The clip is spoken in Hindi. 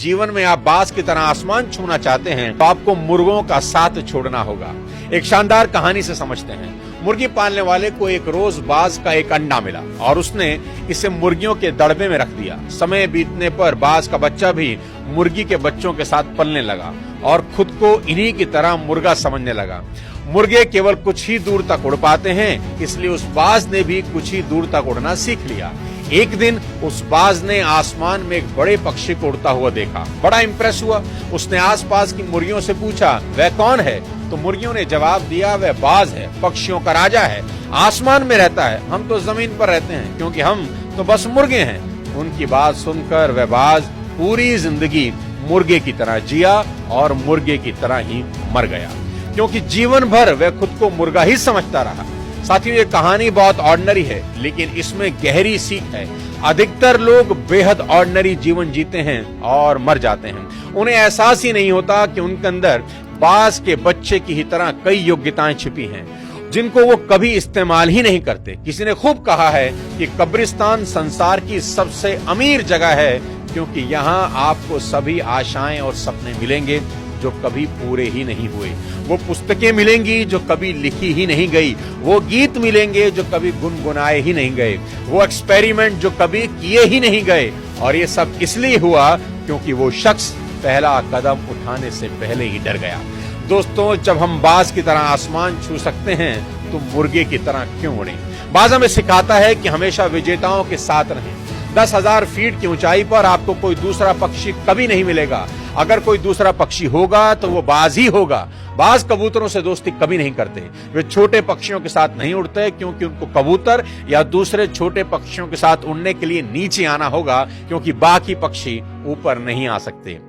जीवन में आप बाज की तरह आसमान छूना चाहते हैं तो आपको मुर्गों का साथ छोड़ना होगा। एक शानदार कहानी से समझते हैं। मुर्गी पालने वाले को एक रोज बाज का एक अंडा मिला और उसने इसे मुर्गियों के दड़बे में रख दिया। समय बीतने पर बाज का बच्चा भी मुर्गी के बच्चों के साथ पलने लगा और खुद को इन्हीं की तरह मुर्गा समझने लगा। मुर्गे केवल कुछ ही दूर तक उड़ पाते हैं, इसलिए उस बाज ने भी कुछ ही दूर तक उड़ना सीख लिया। एक दिन उस बाज ने आसमान में एक बड़े पक्षी को उड़ता हुआ देखा। बड़ा इंप्रेस हुआ। उसने आसपास की मुर्गियों से पूछा, वह कौन है? तो मुर्गियों ने जवाब दिया, वह बाज है, पक्षियों का राजा है, आसमान में रहता है, हम तो जमीन पर रहते हैं क्योंकि हम तो बस मुर्गे हैं। उनकी बात सुनकर वह बाज पूरी जिंदगी मुर्गे की तरह जिया और मुर्गे की तरह ही मर गया, क्योंकि जीवन भर वह खुद को मुर्गा ही समझता रहा। साथियों, ये कहानी बहुत ऑर्डिनरी है, लेकिन इसमें गहरी सीख है। अधिकतर लोग बेहद ऑर्डिनरी जीवन जीते हैं और मर जाते हैं। उन्हें एहसास ही नहीं होता कि उनके अंदर बाज के बच्चे की ही तरह कई योग्यताएं छिपी हैं, जिनको वो कभी इस्तेमाल ही नहीं करते। किसी ने खूब कहा है कि कब्रिस्तान संसार की सबसे अमीर जगह है, क्योंकि यहाँ आपको सभी आशाएं और सपने मिलेंगे जो कभी पूरे ही नहीं हुए। वो पुस्तकें मिलेंगी जो कभी लिखी ही नहीं गई। वो गीत मिलेंगे जो कभी गुनगुनाए ही नहीं गए। वो एक्सपेरिमेंट जो कभी किए ही नहीं गए। और ये सब इसलिए हुआ क्योंकि वो शख्स पहला कदम उठाने से पहले ही डर गया। दोस्तों, जब हम बाज की तरह आसमान छू सकते हैं तो मुर्गे की तरह क्यों उड़ें? बाज हमें सिखाता है कि हमेशा विजेताओं के साथ रहें। 10,000 फीट की ऊंचाई पर आपको कोई दूसरा पक्षी कभी नहीं मिलेगा। अगर कोई दूसरा पक्षी होगा तो वो बाज ही होगा। बाज कबूतरों से दोस्ती कभी नहीं करते। वे छोटे पक्षियों के साथ नहीं उड़ते, क्योंकि उनको कबूतर या दूसरे छोटे पक्षियों के साथ उड़ने के लिए नीचे आना होगा, क्योंकि बाकी पक्षी ऊपर नहीं आ सकते।